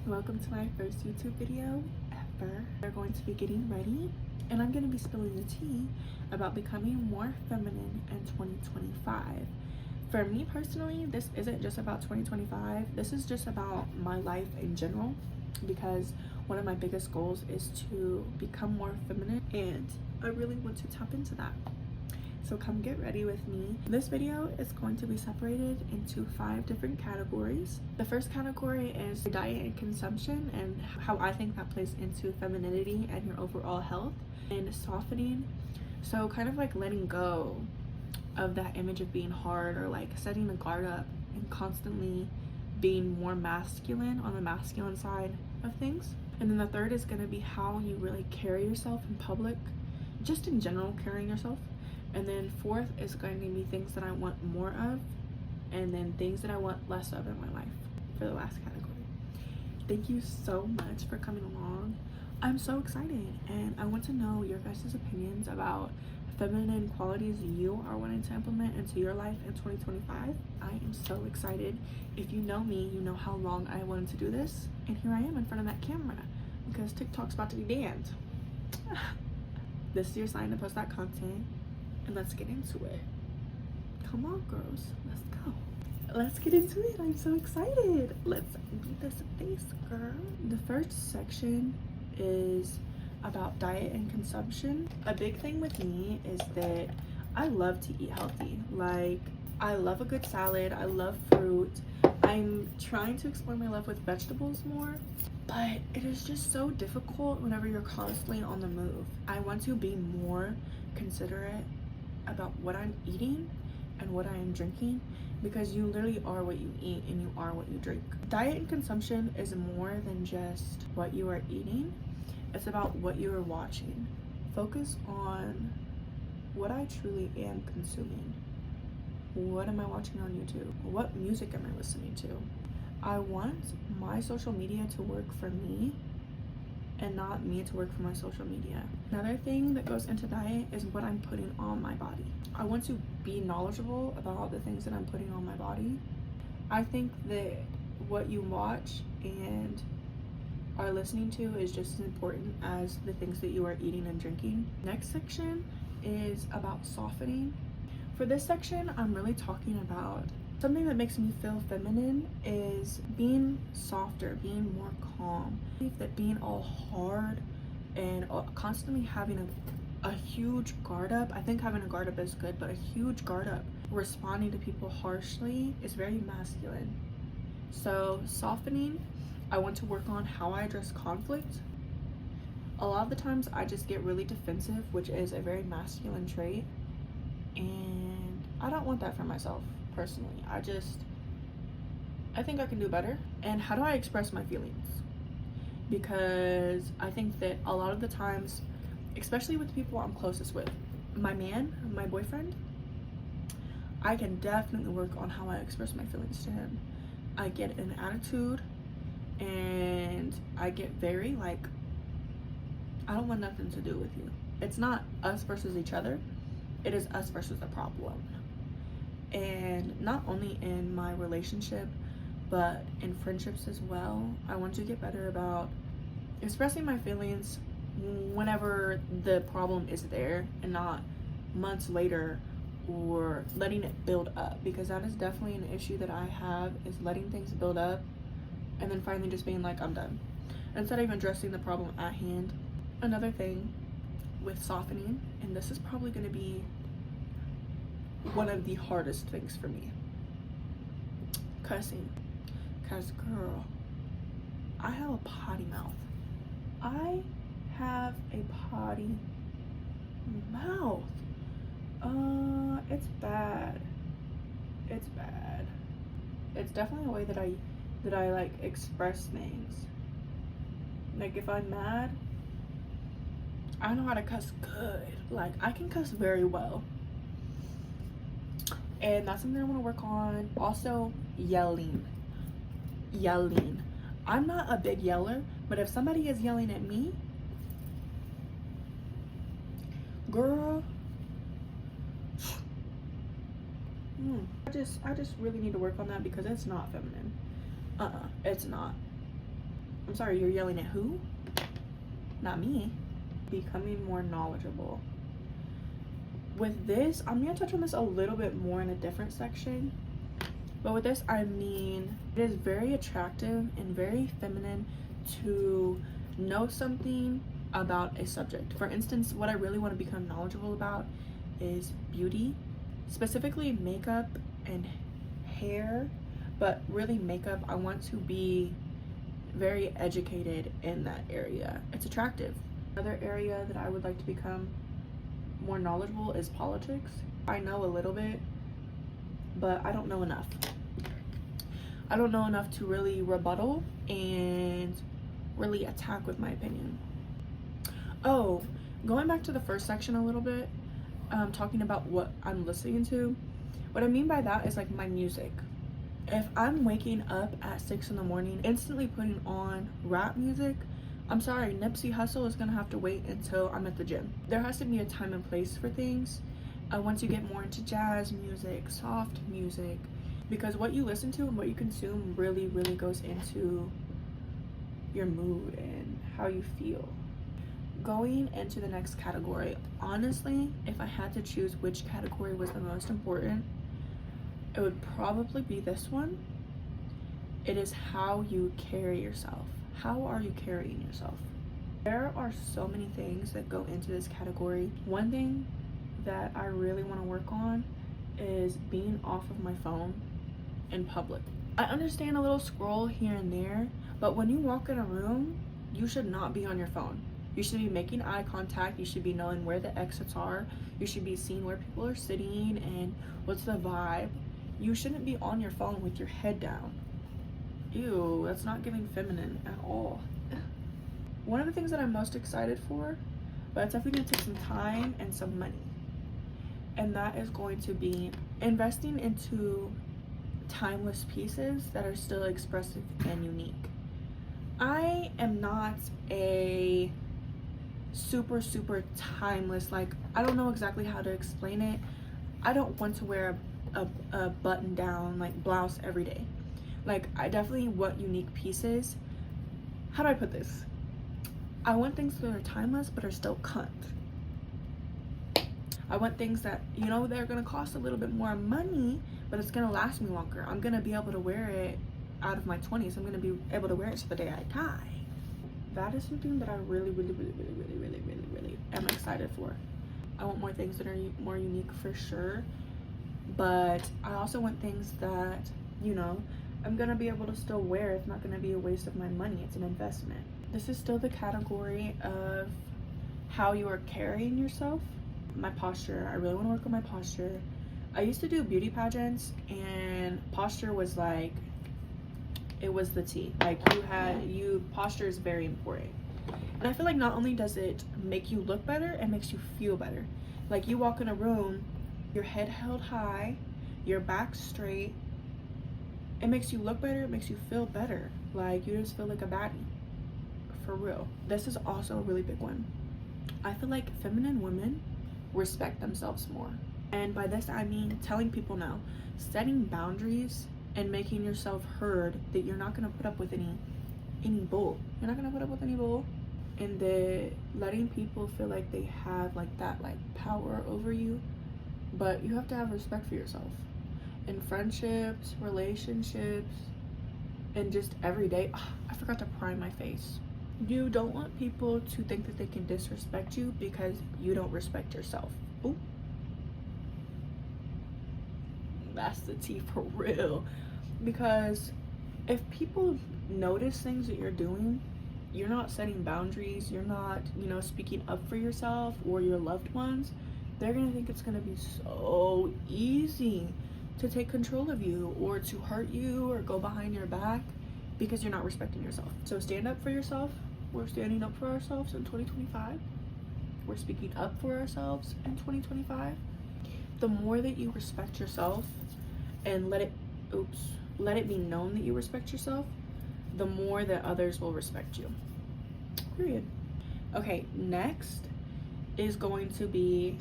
Welcome to my first YouTube video ever. We're going to be getting ready and I'm going to be spilling the tea about becoming more feminine in 2025. For me personally, this isn't just about 2025. This is just about my life in general, because one of my biggest goals is to become more feminine and I really want to tap into that. So come get ready with me. This video is going to be separated into 5 different categories. The first category is diet and consumption and how I think that plays into femininity and your overall health. And softening, so kind of like letting go of that image of being hard, or like setting the guard up and constantly being more masculine on the masculine side of things. And then the third is going to be how you really carry yourself in public, just in general carrying yourself. And then fourth is going to be things that I want more of, and then things that I want less of in my life for the last category. Thank you so much for coming along. I'm so excited and I want to know your guys' opinions about feminine qualities you are wanting to implement into your life in 2025. I am so excited. If you know me, you know how long I wanted to do this, and here I am in front of that camera because TikTok's about to be banned. This is your sign to post that content. And let's get into it. Come on, girls, let's go. Let's get into it. I'm so excited. Let's beat this face, girl. The first section is about diet and consumption. A big thing with me is that I love to eat healthy. Like, I love a good salad. I love fruit. I'm trying to explore my love with vegetables more, but it is just so difficult whenever you're constantly on the move. I want to be more considerate about what I'm eating and what I am drinking, because you literally are what you eat and you are what you drink. Diet and consumption is more than just what you are eating. It's about what you are watching. Focus on what I truly am consuming. What am I watching on YouTube? What music am I listening to? I want my social media to work for me and not me to work for my social media. Another thing that goes into diet is what I'm putting on my body. I want to be knowledgeable about the things that I'm putting on my body. I think that what you watch and are listening to is just as important as the things that you are eating and drinking. Next section is about softening. For this section, I'm really talking about something that makes me feel feminine is being softer, being more calm. I think that being all hard and constantly having a huge guard up, I think having a guard up is good, but a huge guard up, responding to people harshly, is very masculine. So softening, I want to work on how I address conflict. A lot of the times I just get really defensive, which is a very masculine trait, and I don't want that for myself. Personally, I think I can do better. And how do I express my feelings? Because I think that a lot of the times, especially with the people I'm closest with, my man, my boyfriend, I can definitely work on how I express my feelings to him. I get an attitude and I get very like, I don't want nothing to do with you. It's not us versus each other, it is us versus the problem. And not only in my relationship, but in friendships as well, I want to get better about expressing my feelings whenever the problem is there and not months later, or letting it build up, because that is definitely an issue that I have, is letting things build up and then finally just being like, I'm done, instead of even addressing the problem at hand. Another thing with softening, and this is probably going to be one of the hardest things for me, cussing. Cause girl, I have a potty mouth. I have a potty mouth. It's bad. It's bad. It's definitely a way that I like express things. Like if I'm mad, I know how to cuss good. Like I can cuss very well. And that's something I want to work on. Also, yelling. I'm not a big yeller, but if somebody is yelling at me, girl, I just really need to work on that, because it's not feminine. It's not. I'm sorry, you're yelling at who? Not me. Becoming more knowledgeable. With this, I'm gonna touch on this a little bit more in a different section. But with this, I mean, it is very attractive and very feminine to know something about a subject. For instance, what I really want to become knowledgeable about is beauty, specifically makeup and hair, but really makeup. I want to be very educated in that area. It's attractive. Another area that I would like to become more knowledgeable is politics. I know a little bit, but I don't know enough. I don't know enough to really rebuttal and really attack with my opinion. Oh, going back to the first section a little bit, talking about what I'm listening to. What I mean by that is like my music. If I'm waking up at 6 in the morning, instantly putting on rap music, I'm sorry, Nipsey Hussle is gonna have to wait until I'm at the gym. There has to be a time and place for things. Once you get more into jazz music, soft music, because what you listen to and what you consume really, really goes into your mood and how you feel. Going into the next category, honestly, if I had to choose which category was the most important, it would probably be this one. It is how you carry yourself. How are you carrying yourself? There are so many things that go into this category. One thing that I really want to work on is being off of my phone in public. I understand a little scroll here and there, but when you walk in a room, you should not be on your phone. You should be making eye contact. You should be knowing where the exits are. You should be seeing where people are sitting and what's the vibe. You shouldn't be on your phone with your head down. Ew, that's not giving feminine at all. One of the things that I'm most excited for, but it's definitely gonna take some time and some money, and that is going to be investing into timeless pieces that are still expressive and unique. I am not a super timeless, like, I don't know exactly how to explain it. I don't want to wear a button down like blouse every day. Like, I definitely want unique pieces. How do I put this? I want things that are timeless but are still cunt. I want things that, you know, they're gonna cost a little bit more money, but it's gonna last me longer. I'm gonna be able to wear it out of my 20s. I'm gonna be able to wear it to the day I die. That is something that I really am excited for. I want more things that are more unique for sure, but I also want things that, you know, I'm gonna be able to still wear. It's not gonna be a waste of my money. It's an investment. This is still the category of how you are carrying yourself. My posture. I really want to work on my posture. I used to do beauty pageants, and posture was like, it was the tea. Like, posture is very important. And I feel like not only does it make you look better, it makes you feel better. Like, you walk in a room, your head held high, your back straight. It makes you look better, it makes you feel better. Like, you just feel like a baddie. For real. This is also a really big one. I feel like feminine women respect themselves more. And by this, I mean telling people no. Setting boundaries and making yourself heard that you're not gonna put up with any bull. You're not gonna put up with any bull. And that letting people feel like they have like that like power over you. But you have to have respect for yourself. In friendships, relationships, and just every day. I forgot to prime my face. You don't want people to think that they can disrespect you because you don't respect yourself. Ooh. That's the tea for real. Because if people notice things that you're doing, you're not setting boundaries, you're not, you know, speaking up for yourself or your loved ones, they're gonna think it's gonna be so easy to take control of you or to hurt you or go behind your back because you're not respecting yourself. So stand up for yourself. We're standing up for ourselves in 2025. We're speaking up for ourselves in 2025. The more that you respect yourself and let it be known that you respect yourself, the more that others will respect you. Period. Okay, next is going to be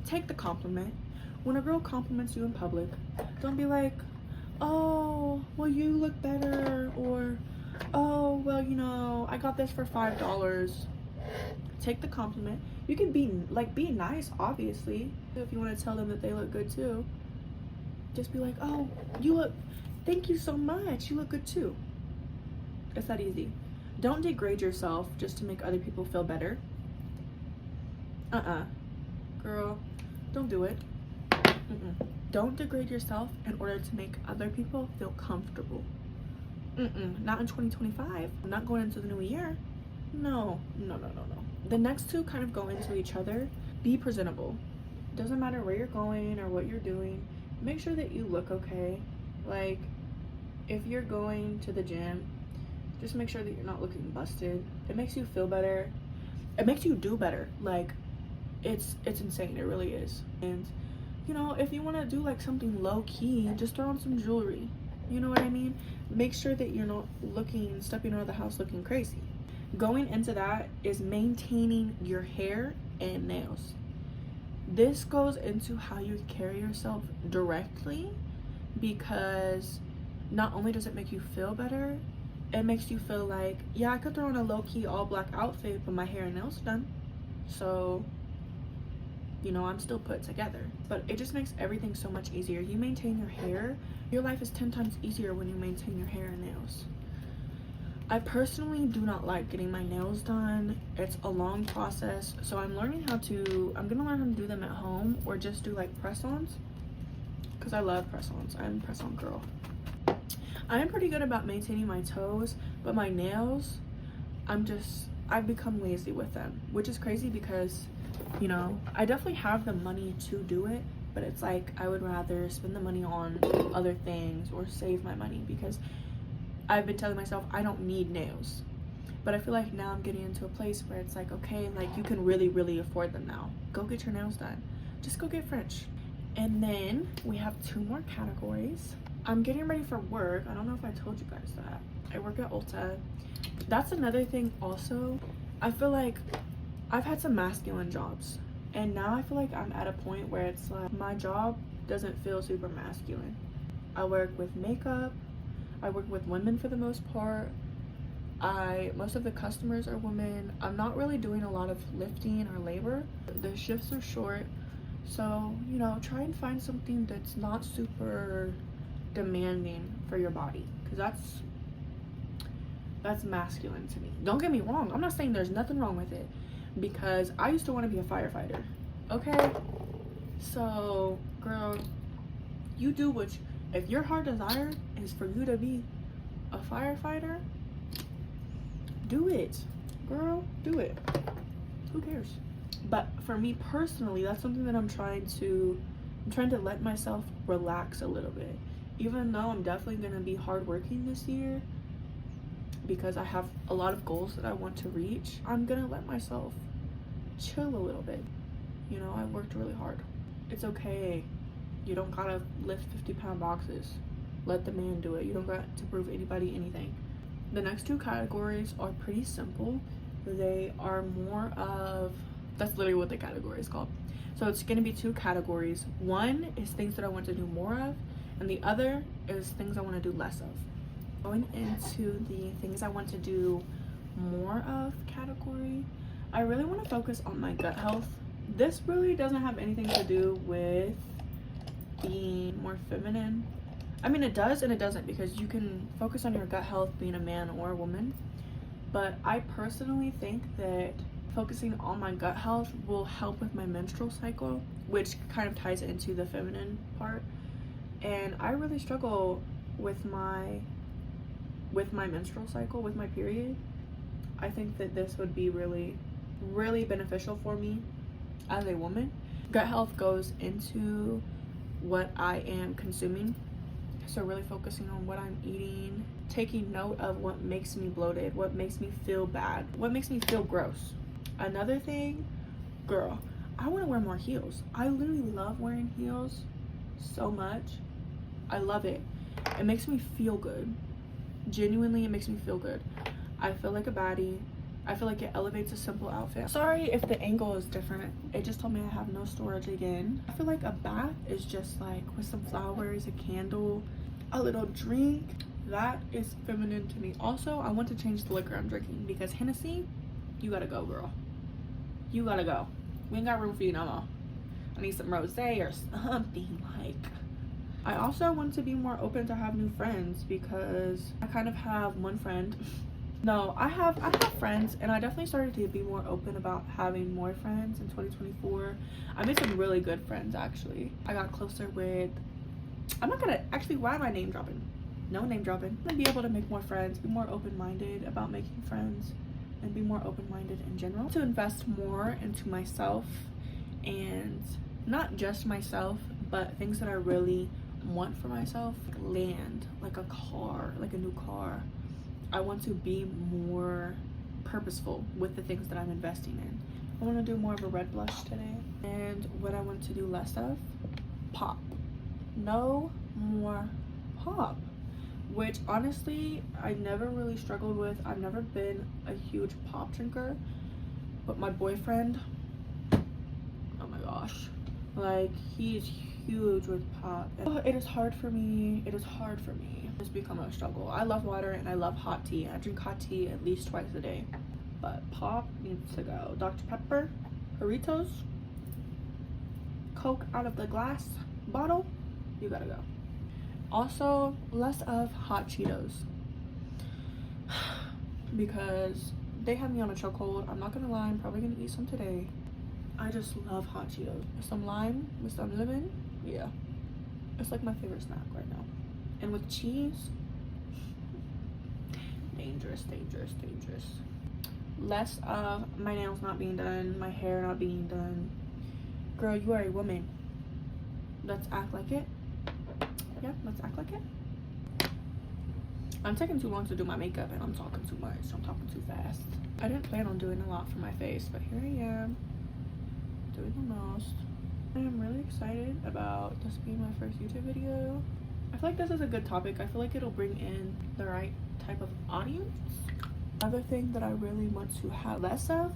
take the compliment. When a girl compliments you in public, don't be like, oh, well, you look better, or oh, well, you know, I got this for $5. Take the compliment. You can be nice, obviously. If you want to tell them that they look good too, just be like, oh, thank you so much, you look good too. It's that easy. Don't degrade yourself just to make other people feel better. Girl, don't do it. Don't degrade yourself in order to make other people feel comfortable. Not in 2025. I'm not going into the new year. No. The next two kind of go into each other. Be presentable. Doesn't matter where you're going or what you're doing. Make sure that you look okay. Like, if you're going to the gym, just make sure that you're not looking busted. It makes you feel better. It makes you do better. Like, it's insane. It really is. And, you know, if you want to do like something low key, just throw on some jewelry. You know what I mean? Make sure that you're not stepping out of the house looking crazy. Going into that is maintaining your hair and nails. This goes into how you carry yourself directly, because not only does it make you feel better, it makes you feel like, yeah, I could throw on a low-key all-black outfit, but my hair and nails done. So, you know, I'm still put together. But it just makes everything so much easier. You maintain your hair, your life is 10 times easier when you maintain your hair and nails. I personally do not like getting my nails done. It's a long process, so I'm gonna learn how to do them at home, or just do like press-ons, because I love press-ons. I'm a press-on girl. I am pretty good about maintaining my toes, but my nails, I've become lazy with them, which is crazy because, you know, I definitely have the money to do it, but it's like I would rather spend the money on other things or save my money, because I've been telling myself I don't need nails. But I feel like now I'm getting into a place where it's like, okay, like you can really, really afford them now. Go get your nails done. Just go get French. And then we have two more categories. I'm getting ready for work. I don't know if I told you guys that. I work at Ulta. That's another thing also. I feel like I've had some masculine jobs, and now I feel like I'm at a point where it's like my job doesn't feel super masculine. I work with makeup. I work with women for the most part. Most of the customers are women. I'm not really doing a lot of lifting or labor. The shifts are short. So, you know, try and find something that's not super demanding for your body, because that's masculine to me. Don't get me wrong. I'm not saying there's nothing wrong with it, because I used to want to be a firefighter. Okay? So, girl, you do if your heart desire is for you to be a firefighter, do it. Girl, do it. Who cares? But for me personally, that's something that I'm trying to let myself relax a little bit. Even though I'm definitely going to be hardworking this year, because I have a lot of goals that I want to reach, I'm going to let myself chill a little bit. You know, I worked really hard. It's okay. You don't gotta lift 50-pound boxes. Let the man do it. You don't got to prove anybody anything. The next two categories are pretty simple. They are more of, that's literally what the category is called. So it's gonna be two categories. One is things that I want to do more of, and the other is things I want to do less of. Going into the things I want to do more of category, I really want to focus on my gut health. This really doesn't have anything to do with being more feminine. I mean, it does and it doesn't, because you can focus on your gut health being a man or a woman. But I personally think that focusing on my gut health will help with my menstrual cycle, which kind of ties into the feminine part. And I really struggle with my menstrual cycle, with my period. I think that this would be really, really beneficial for me as a woman. Gut health goes into what I am consuming, so really focusing on what I'm eating, taking note of what makes me bloated, what makes me feel bad, what makes me feel gross. Another thing, girl, I want to wear more heels. I literally love wearing heels so much. I love it. It makes me feel good. Genuinely, it makes me feel good. I feel like a baddie. I feel like it elevates a simple outfit. Sorry if the angle is different. It just told me I have no storage again. I feel like a bath is just like with some flowers, a candle, a little drink. That is feminine to me. Also, I want to change the liquor I'm drinking because Hennessy, you gotta go, girl. You gotta go. We ain't got room for you no more. I need some rosé or something. Like, I also want to be more open to have new friends because I kind of have one friend. No, I have friends, and I definitely started to be more open about having more friends in 2024. I made some really good friends, actually. I got closer with, I'm not gonna, actually, why am I name dropping? No name dropping. I'm gonna be able to make more friends, be more open-minded about making friends, and be more open-minded in general. To invest more into myself, and not just myself, but things that I really want for myself. Like land, like a car, like a new car. I want to be more purposeful with the things that I'm investing in. I want to do more of a red blush today. And what I want to do less of, pop. No more pop. Which honestly, I never really struggled with. I've never been a huge pop drinker. But my boyfriend, oh my gosh. Like, he's huge with pop. It is hard for me. It is hard for me. It's become a struggle. I love water and I love hot tea. I drink hot tea at least twice a day. But pop needs to go. Dr. Pepper, Doritos, Coke out of the glass bottle, you gotta go. Also, less of hot Cheetos. Because they have me on a chokehold. I'm not gonna lie, I'm probably gonna eat some today. I just love hot Cheetos. With some lime, with some lemon, yeah. It's like my favorite snack right now. And with cheese, dangerous, dangerous, dangerous. Less of my nails not being done, my hair not being done. Girl, you are a woman. Let's act like it. Yeah, let's act like it. I'm taking too long to do my makeup and I'm talking too much. I'm talking too fast. I didn't plan on doing a lot for my face, but here I am, doing the most. I am really excited about this being my first YouTube video. I feel like this is a good topic. I feel like it'll bring in the right type of audience. Another thing that I really want to have less of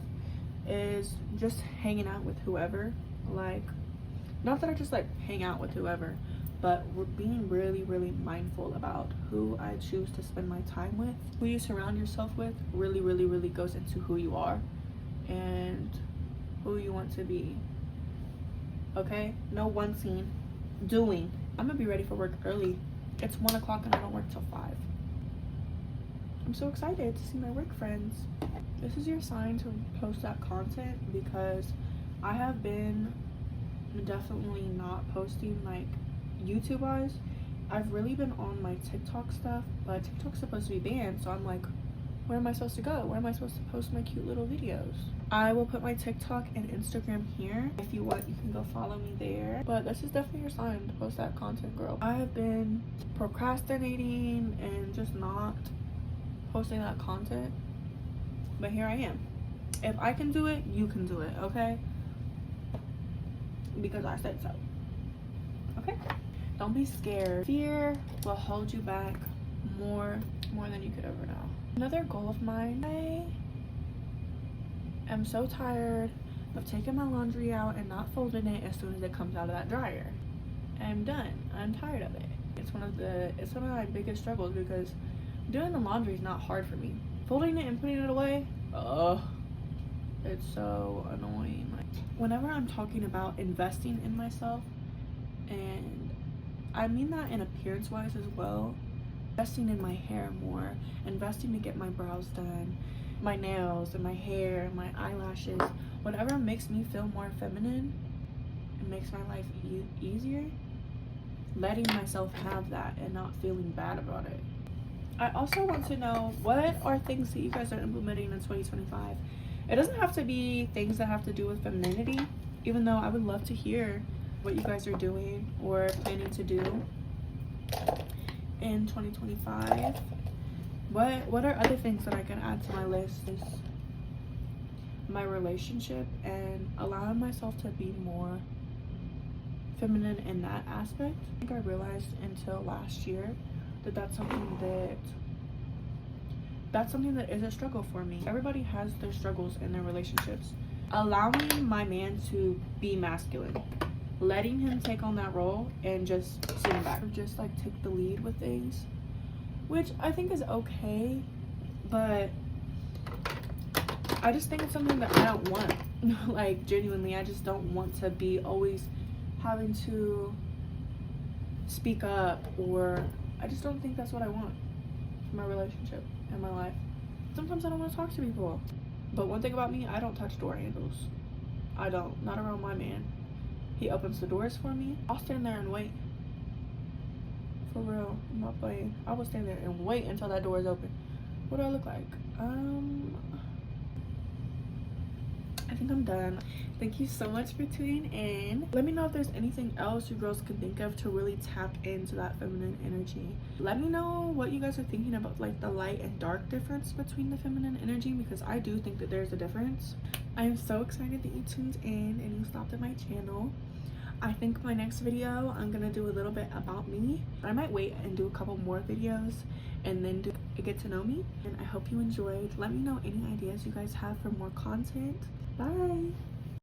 is just hanging out with whoever. Like, not that I just like hang out with whoever, but we're being really, really mindful about who I choose to spend my time with. Who you surround yourself with really, really, really goes into who you are and who you want to be. Okay? No one scene. Doing. I'm gonna be ready for work early. It's 1 o'clock and I don't work till 5. I'm so excited to see my work friends. This is your sign to post that content because I have been definitely not posting like YouTube wise. I've really been on my TikTok stuff, but TikTok's supposed to be banned, so I'm like, where am I supposed to go? Where am I supposed to post my cute little videos? I will put my TikTok and Instagram here. If you want, you can go follow me there. But this is definitely your sign to post that content, girl. I have been procrastinating and just not posting that content, but here I am. If I can do it, you can do it, okay? Because I said so. Okay? Don't be scared. Fear will hold you back more than you could ever know. Another goal of mine, I am so tired of taking my laundry out and not folding it as soon as it comes out of that dryer. I'm done. I'm tired of it. It's one of my biggest struggles because doing the laundry is not hard for me. Folding it and putting it away, it's so annoying. Like, whenever I'm talking about investing in myself, and I mean that in appearance wise as well, investing in my hair more, investing to get my brows done, my nails and my hair, my eyelashes, whatever makes me feel more feminine and makes my life easier, letting myself have that and not feeling bad about it. I also want to know, what are things that you guys are implementing in 2025? It doesn't have to be things that have to do with femininity, even though I would love to hear what you guys are doing or planning to do in 2025. What are other things that I can add to my list? Is my relationship and allowing myself to be more feminine in that aspect. I think I realized until last year that that's something that is a struggle for me. Everybody has their struggles in their relationships. Allowing my man to be masculine, letting him take on that role and just sitting back, just like take the lead with things, which I think is okay, but I just think it's something that I don't want. Like, genuinely, I just don't want to be always having to speak up, or I just don't think that's what I want for my relationship and my life. Sometimes I don't want to talk to people. But one thing about me, I don't touch door handles. I don't. Not around my man. He opens the doors for me. I'll stand there and wait. For real. I'm not playing. I will stand there and wait until that door is open. What do I look like? I think I'm done. Thank you so much for tuning in. Let me know if there's anything else you girls can think of to really tap into that feminine energy. Let me know what you guys are thinking about, like the light and dark difference between the feminine energy, because I do think that there's a difference. I am so excited that you tuned in and you stopped at my channel. I think my next video, I'm gonna do a little bit about me. I might wait and do a couple more videos and then do a get to know me. And I hope you enjoyed. Let me know any ideas you guys have for more content. Bye.